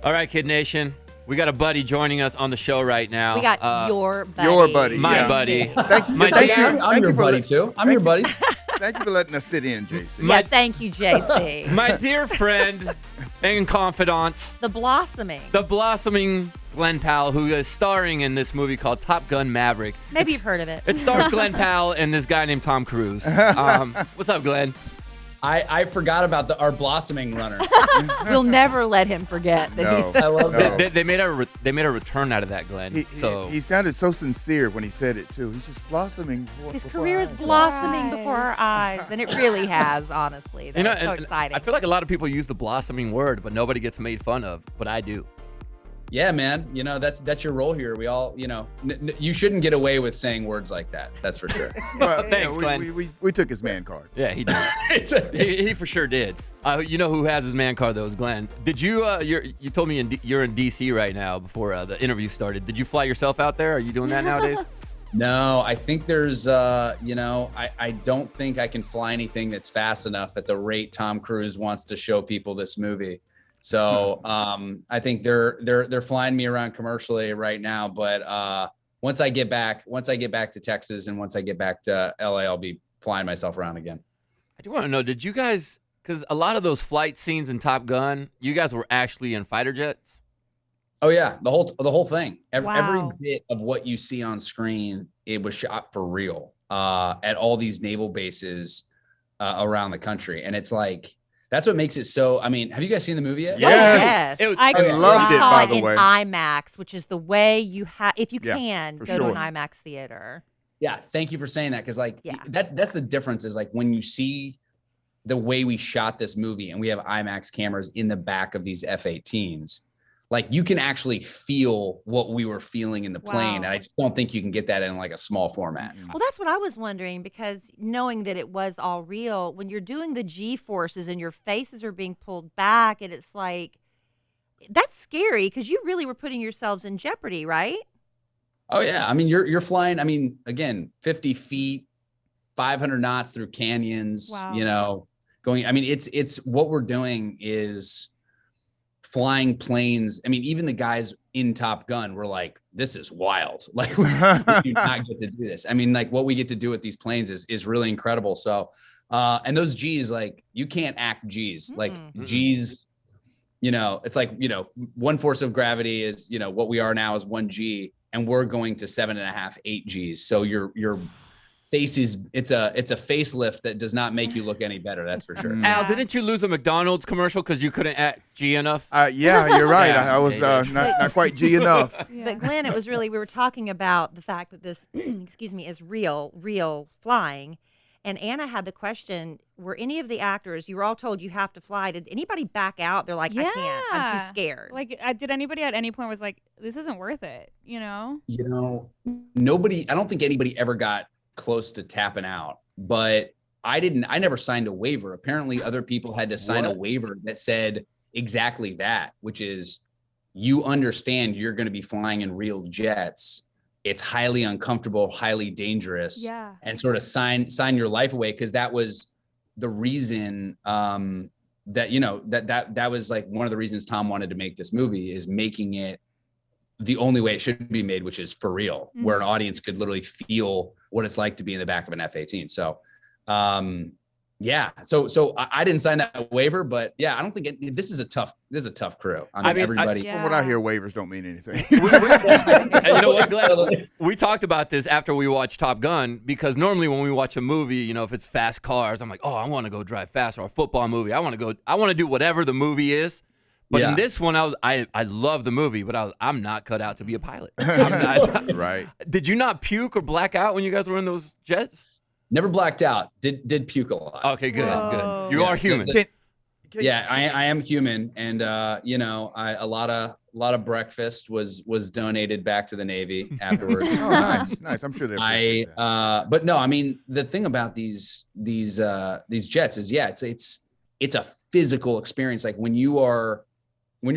All right, Kid Nation. We got a buddy joining us on the show right now. We got your buddy. Your buddy. My buddy. Thank you. I'm your buddy, too. I'm your buddies. Thank you for letting us sit in, JC. Yeah, thank you, JC. My dear friend and confidant, The blossoming. the blossoming Glen Powell, who is starring in this movie called Top Gun Maverick. Maybe you've heard of it. It stars Glen Powell and this guy named Tom Cruise. What's up, Glenn? I forgot about our blossoming runner. We'll never let him forget that No. he's I love that. They made a return out of that, Glenn. He sounded so sincere when he said it, too. He's just blossoming. his before career our is eyes. blossoming before our eyes, and it really has, honestly. That's so and exciting. I feel like a lot of people use the blossoming word, but nobody gets made fun of. But I do. Yeah, man. That's your role here. We all, you shouldn't get away with saying words like that. That's for sure. Well, Thanks, we, Glenn. we took his man card. Yeah, he did. he for sure did. You know who has his man card though is Glenn. Did you? You told me you're in DC right now before the interview started. Did you fly yourself out there? Are you doing that nowadays? No, I think there's, I don't think I can fly anything that's fast enough at the rate Tom Cruise wants to show people this movie. So I think they're flying me around commercially right now. But once I get back to Texas and once I get back to LA, I'll be flying myself around again. I do want to know, did you guys? Because a lot of those flight scenes in Top Gun, you guys were actually in fighter jets. Oh yeah, the whole thing. Every Wow. bit of what you see on screen, it was shot for real at all these naval bases around the country, and it's like that's what makes it so. I mean, have you guys seen the movie yet? Yes. It was- I loved we it, saw by it the in way. IMAX, which is the way you have, if you Yeah, can, for go to sure. an IMAX theater. Yeah, thank you for saying that because Yeah. that's the difference is like when you see the way we shot this movie and we have IMAX cameras in the back of these F-18s, like you can actually feel what we were feeling in the plane. Wow. And I just don't think you can get that in like a small format. Well, that's what I was wondering because knowing that it was all real, when you're doing the G forces and your faces are being pulled back, and it's like, that's scary because you really were putting yourselves in jeopardy, right? Oh yeah. I mean, you're flying, I mean, again, 50 feet, 500 knots through canyons, Wow. going, I mean, it's what we're doing is flying planes. I mean, even the guys in Top Gun were like, this is wild. Like we do not get to do this. I mean, like what we get to do with these planes is really incredible. So, and those G's, like you can't act G's, like G's, it's like, one force of gravity is, what we are now is 1G and we're going to 7.5, 8 G's. So your face it's a facelift that does not make you look any better. That's for sure. Al, didn't you lose a McDonald's commercial because you couldn't act G enough? Yeah, you're right. Yeah. I was not quite G enough. Yeah. But Glenn, it was really, we were talking about the fact that this, excuse me, is real flying. And Anna had the question, were any of the actors, you were all told you have to fly, did anybody back out? They're like, I can't, I'm too scared. Like, did anybody at any point was like, this isn't worth it, Nobody, I don't think anybody ever got close to tapping out, but I never signed a waiver. Apparently other people had to sign a waiver that said exactly that, which is you understand you're going to be flying in real jets. It's highly uncomfortable, highly dangerous, Yeah. and sort of sign your life away. Cause that was the reason, that was like one of the reasons Tom wanted to make this movie is making it the only way it should be made, which is for real, where an audience could literally feel what it's like to be in the back of an F-18. So, yeah. So I didn't sign that waiver, but yeah, I don't think this is a tough crew. I mean, everybody. Yeah. From what I hear, waivers don't mean anything. And you know what, Glenn? We talked about this after we watched Top Gun because normally when we watch a movie, if it's fast cars, I'm like, oh, I want to go drive fast, or a football movie. I want to do whatever the movie is. But in this one, I love the movie, but I'm not cut out to be a pilot. I'm not. Right. Did you not puke or black out when you guys were in those jets? Never blacked out. Did puke a lot. Okay, good, Whoa. good. You are human. Yeah, I am human, and a lot of breakfast was donated back to the Navy afterwards. Oh, nice. I'm sure they appreciate that. But no, I mean the thing about these jets is, it's a physical experience. Like when you're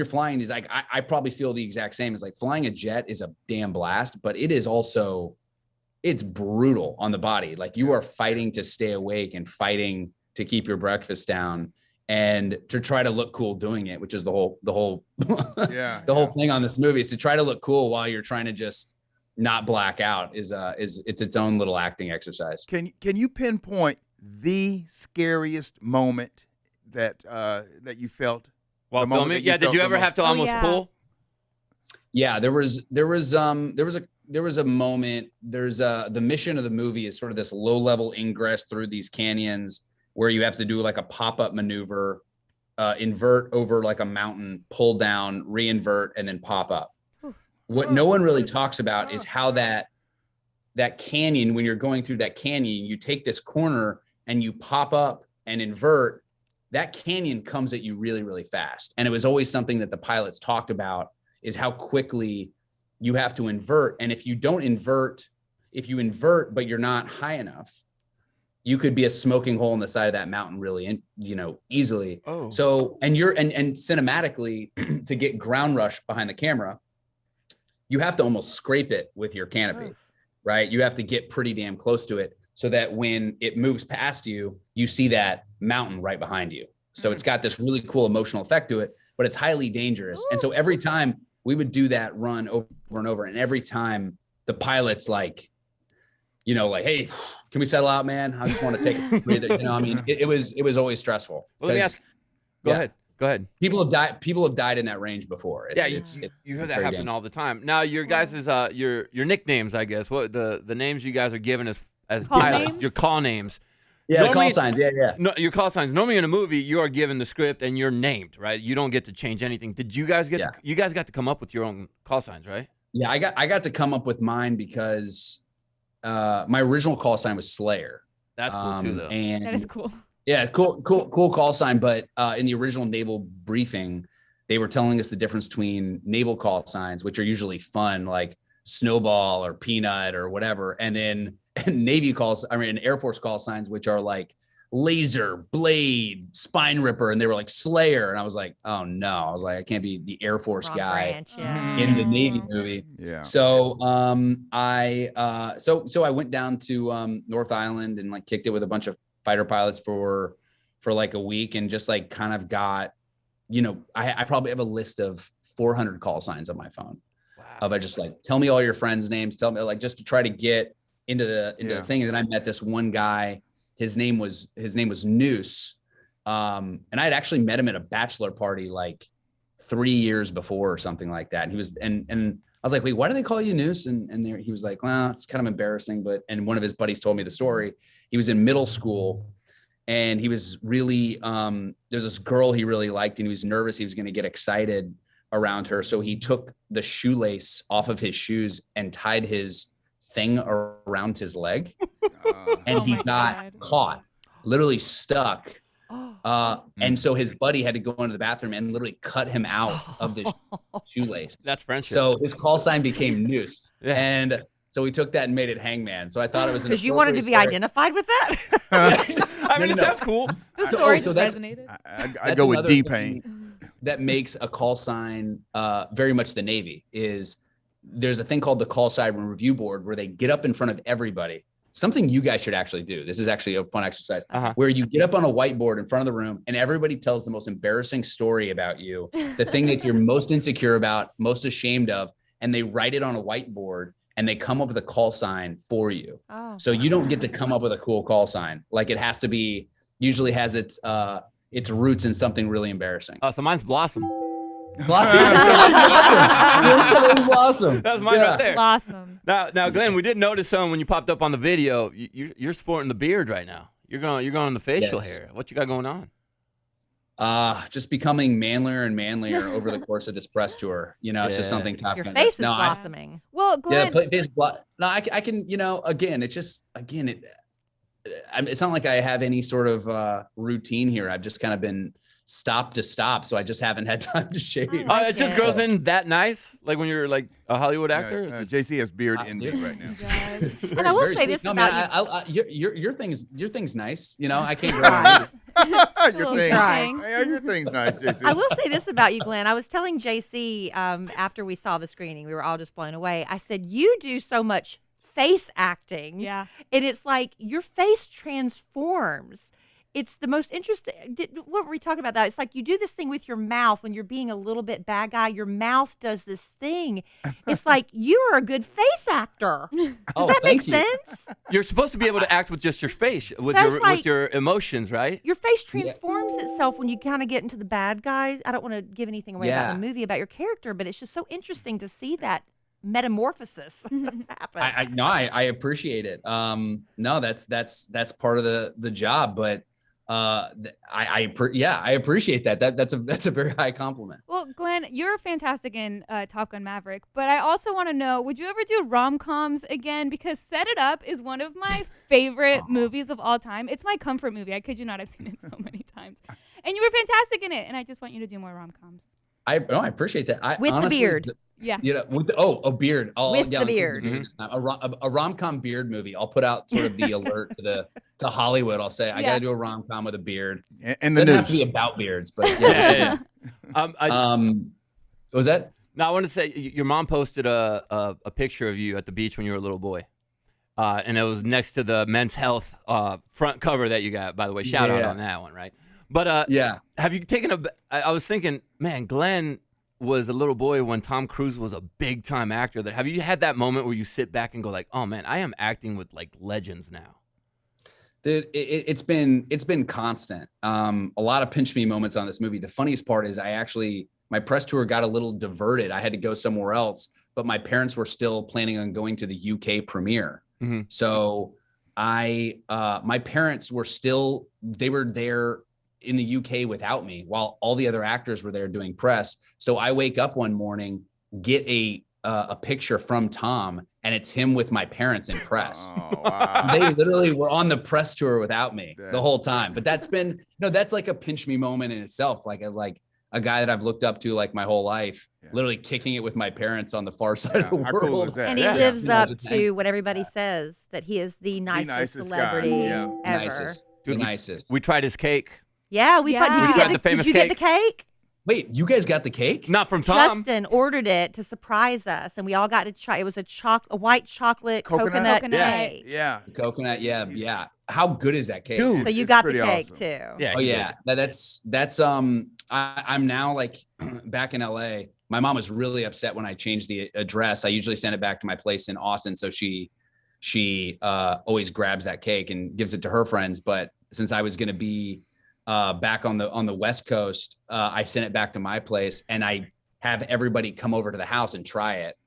flying these, like I probably feel the exact same as like flying a jet is a damn blast, but it is also, it's brutal on the body. Like you are fighting to stay awake and fighting to keep your breakfast down and to try to look cool doing it, which is the whole Yeah, the whole thing on this movie is to try to look cool while you're trying to just not black out is it's its own little acting exercise. Can you pinpoint the scariest moment that you felt While the moment filming? that you Yeah. Did felt you the ever most- have to almost yeah. pull? Yeah, there was a moment. There's the mission of the movie is sort of this low level ingress through these canyons where you have to do like a pop-up maneuver, invert over like a mountain, pull down, reinvert, and then pop up. What no one really talks about is how that canyon, when you're going through that canyon, you take this corner and you pop up and invert. That canyon comes at you really, really fast. And it was always something that the pilots talked about is how quickly you have to invert. And if you invert, but you're not high enough, you could be a smoking hole in the side of that mountain really, easily. Oh. So, and cinematically to get ground rush behind the camera, you have to almost scrape it with your canopy, right? You have to get pretty damn close to it so that when it moves past you, you see that mountain right behind you. So it's got this really cool emotional effect to it, but it's highly dangerous. And so every time we would do that run over and over, and every time the pilot's like, hey, can we settle out, man? I just want to take a breather. It was always stressful. Well, let me ask. Go ahead. People have died in that range before. You hear that happen all the time. Now, your guys' your nicknames, I guess. What the names you guys are given as Call pilots, names? your call names. Yeah, Normally- call signs. Yeah. No, your call signs. Normally in a movie, you are given the script and you're named, right? You don't get to change anything. Did you guys you guys got to come up with your own call signs, right? Yeah, I got to come up with mine because my original call sign was Slayer. That's cool too, though. And That is cool. yeah, cool call sign. But in the original naval briefing, they were telling us the difference between naval call signs, which are usually fun, like Snowball or Peanut or whatever, and then Air Force call signs, which are like Laser, Blade, Spine Ripper, and they were like Slayer. And I was like, oh no, I was like, I can't be the Air Force Wrong guy branch, yeah. in the Navy movie. Yeah. So I went down to North Island and like kicked it with a bunch of fighter pilots for like a week, and just like kind of got, I probably have a list of 400 call signs on my phone. Wow. Of I just like, tell me all your friends' names, tell me, like, just to try to get into the thing. And then I met this one guy. His name was Noose. And I had actually met him at a bachelor party like 3 years before or something like that. And he was, and I was like, wait, why do they call you Noose? And there he was like, well, it's kind of embarrassing, and one of his buddies told me the story. He was in middle school and he was really, there's this girl he really liked, and he was nervous he was going to get excited around her. So he took the shoelace off of his shoes and tied his thing around his leg. And he got caught, literally stuck. And so his buddy had to go into the bathroom and literally cut him out of the shoelace. That's friendship. So his call sign became Noose. Yeah. And so we took that and made it Hangman. So I thought it was Because you wanted to be identified with that? I mean, it sounds cool. The story just that's- resonated. I go with another D-Pain. thing that makes a call sign very much the Navy is there's a thing called the call sign review board where they get up in front of everybody. Something you guys should actually do. This is actually a fun exercise where you get up on a whiteboard in front of the room and everybody tells the most embarrassing story about you, the thing that you're most insecure about, most ashamed of, and they write it on a whiteboard and they come up with a call sign for you. Oh. So you don't get to come up with a cool call sign. Like it has to be, usually has its roots in something really embarrassing. Oh, so mine's Blossom. Blossom. That's mine right there. Awesome. Now, Glenn, we did notice when you popped up on the video. You're sporting the beard right now. You're going the facial hair. What you got going on? Just becoming manlier and manlier over the course of this press tour. It's just something Top Your Gun face does. is blossoming. Well, Glenn, I can, it's not like I have any sort of routine here. I've just kind of been stop to stop, so I just haven't had time to shave. It just grows in that nice, like when you're like a Hollywood actor. It's just- JC has beard envy right now. And I will Very say sweet. this No, man, about you. your thing's nice. I can't grow Your Little thing, trying. yeah, your thing's nice, JC. I will say this about you, Glenn. I was telling JC after we saw the screening, we were all just blown away. I said, you do so much face acting. Yeah. And it's like your face transforms. it's the most interesting. What were we talking about that? It's like you do this thing with your mouth when you're being a little bit bad guy. Your mouth does this thing. It's like you are a good face actor. Does that make sense? You're supposed to be able to act with just your face, with That's your emotions, right? Your face transforms itself when you kind of get into the bad guys. I don't want to give anything away about the movie, about your character, but it's just so interesting to see that metamorphosis happen. I appreciate it. No, that's part of the job, but I appreciate that. That's a very high compliment. Well, Glenn, you're fantastic in Top Gun Maverick, but I also want to know, would you ever do rom-coms again? Because Set It Up is one of my favorite movies of all time. It's my comfort movie. I kid you not, I've seen it so many times. And you were fantastic in it, and I just want you to do more rom-coms. I appreciate that. With the beard. Yeah. You know, with a beard. With the beard. A rom-com beard movie. I'll put out sort of the alert to Hollywood. I'll say I got to do a rom-com with a beard. And the doesn't news. have to be about beards, but Yeah. what was that? Now I want to say your mom posted a picture of you at the beach when you were a little boy, and it was next to the Men's Health front cover that you got. By the way, shout out on that one, right? But have you taken I was thinking, man, Glenn was a little boy when Tom Cruise was a big time actor. Have you had that moment where you sit back and go like, oh man, I am acting with like legends now? Dude, it's been constant. A lot of pinch me moments on this movie. The funniest part is my press tour got a little diverted. I had to go somewhere else, but my parents were still planning on going to the UK premiere. Mm-hmm. So my parents were there in the UK without me while all the other actors were there doing press. So I wake up one morning, get a picture from Tom, and it's him with my parents in press. Oh, wow. They literally were on the press tour without me the whole time. But that's been, that's like a pinch me moment in itself. Like a guy that I've looked up to like my whole life, literally kicking it with my parents on the far side of the How world. cool is that? And he lives up to what everybody says, that he is the nicest celebrity guy. ever. The nicest. We tried his cake. Yeah, we thought. Yeah. Did We you tried get the famous Did you get the cake? Wait, you guys got the cake? Not from Tom. Justin ordered it to surprise us, and we all got to try. It was a white chocolate Coconut? coconut cake. Yeah. Coconut, yeah. How good is that cake? Dude. So you It's got the pretty cake awesome. too. Yeah. Oh yeah, that's I'm now like back in LA. My mom was really upset when I changed the address. I usually send it back to my place in Austin, so she always grabs that cake and gives it to her friends. But since I was going to be back on the West Coast, I sent it back to my place, and I have everybody come over to the house and try it.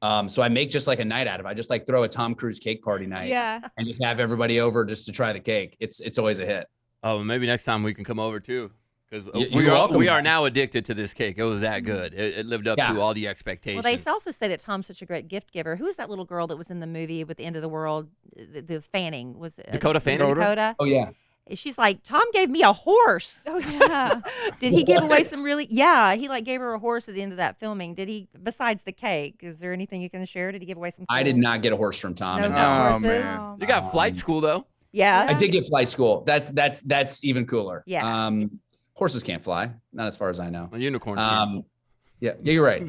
So I make just like a night out of it. I just like throw a Tom Cruise cake party night, and just have everybody over just to try the cake. It's always a hit. Oh, maybe next time we can come over too, because You're welcome. we are now addicted to this cake. It was that good. It lived up to all the expectations. Well, they also say that Tom's such a great gift giver. Who is that little girl that was in the movie with the End of the World? The Fanning was it Dakota Fanning? Dakota. Oh yeah. She's like, Tom gave me a horse. Oh yeah. Did he give away some really? Yeah, he like gave her a horse at the end of that filming. Did he? Besides the cake, is there anything you can share? Did he give away some? I did not get a horse from Tom. No and Oh, horses? man. You got flight school though. Yeah. I did get flight school. That's even cooler. Yeah. Horses can't fly, not as far as I know. A unicorn. Skin. Yeah, you're right.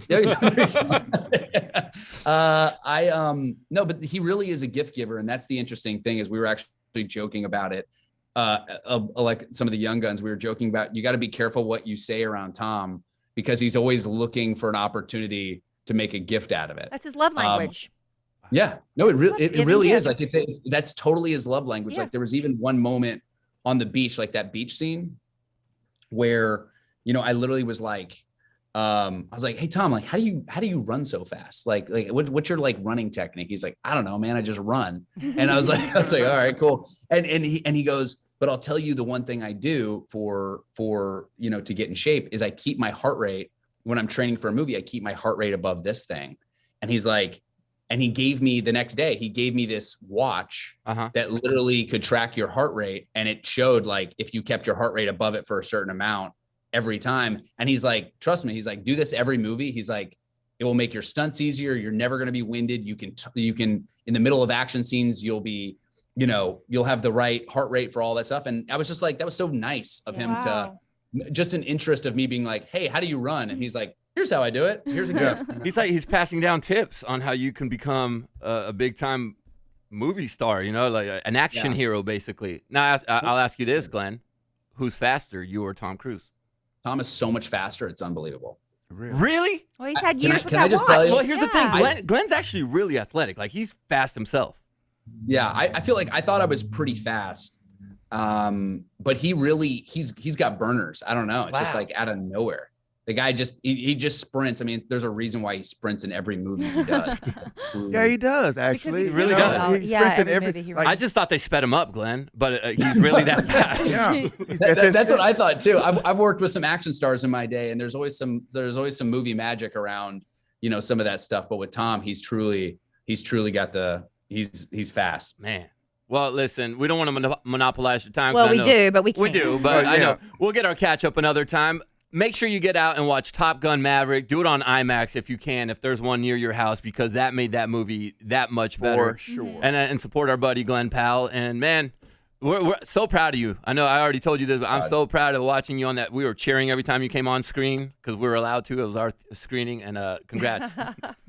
No, but he really is a gift giver, and that's the interesting thing. Is we were actually joking about it. Like some of the young guns, we were joking about. You got to be careful what you say around Tom, because he's always looking for an opportunity to make a gift out of it. That's his love language. Yeah, no, it really is. gifts. Like that's totally his love language. Yeah. Like there was even one moment on the beach, like that beach scene, where I literally was like, I was like, hey Tom, like how do you run so fast? Like what's your like running technique? He's like, I don't know, man, I just run. And I was like, all right, cool. And he goes, but I'll tell you the one thing I do for to get in shape is I keep my heart rate when I'm training for a movie. I keep my heart rate above this thing. And he's like, and he gave me the next day, he gave me this watch that literally could track your heart rate. And it showed like, if you kept your heart rate above it for a certain amount every time. And he's like, trust me, he's like, do this every movie. He's like, it will make your stunts easier. You're never going to be winded. You can, in the middle of action scenes, you'll be, you'll have the right heart rate for all that stuff. And I was just like, that was so nice of him to just an interest of me being like, hey, how do you run? And he's like, here's how I do it. Here's a gift. He's passing down tips on how you can become a big time movie star, like an action hero, basically. Now, I'll ask you this, Glenn. who's faster, you or Tom Cruise? Tom is so much faster. It's unbelievable. Really? Well, he's had Can I- years with can I that just watch. tell you- Well, here's the thing. Yeah. Glenn's actually really athletic. Like, he's fast himself. Yeah, I feel like I thought I was pretty fast, but he's got burners. I don't know. It's just Wow. like out of nowhere. The guy he just sprints. I mean, there's a reason why he sprints in every movie he does. Yeah, he does actually. he really does. He Yeah, sprints in every every. movie he Like, I just thought they sped him up, Glenn, but he's really that fast. yeah, That's what I thought too. I've worked with some action stars in my day, and there's always some movie magic around, some of that stuff. But with Tom, he's truly got he's fast. Man. Well, listen, we don't want to monopolize your time. 'cause Well, I we know- do, but we can't. We do, but Oh, I yeah. know we'll get our catch up another time. Make sure you get out and watch Top Gun Maverick. Do it on IMAX if you can, if there's one near your house, because that made that movie that much better. for sure. And support our buddy Glen Powell. And man, we're so proud of you. I know I already told you this, but I'm so proud of watching you on that. We were cheering every time you came on screen because we were allowed to. It was our screening, and congrats.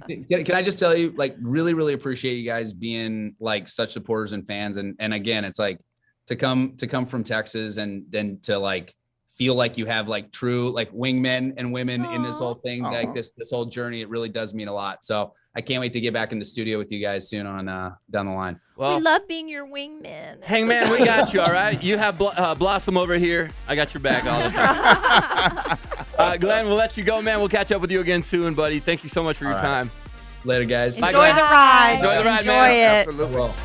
Can I just tell you, like, really, really appreciate you guys being like such supporters and fans. And again, it's like to come from Texas and then to like feel like you have like true like wingmen and women in this whole thing, like this whole journey. It really does mean a lot. So I can't wait to get back in the studio with you guys soon on down the line. Well, We love being your wingmen. Hangman, we got you, all right? You have Blossom over here. I got your back all the time. Glenn, we'll let you go, man. We'll catch up with you again soon, buddy. Thank you so much for your All right. time. Later, guys. Bye, Enjoy Glenn. the ride. Enjoy the ride, Enjoy man. it. Absolutely. Well.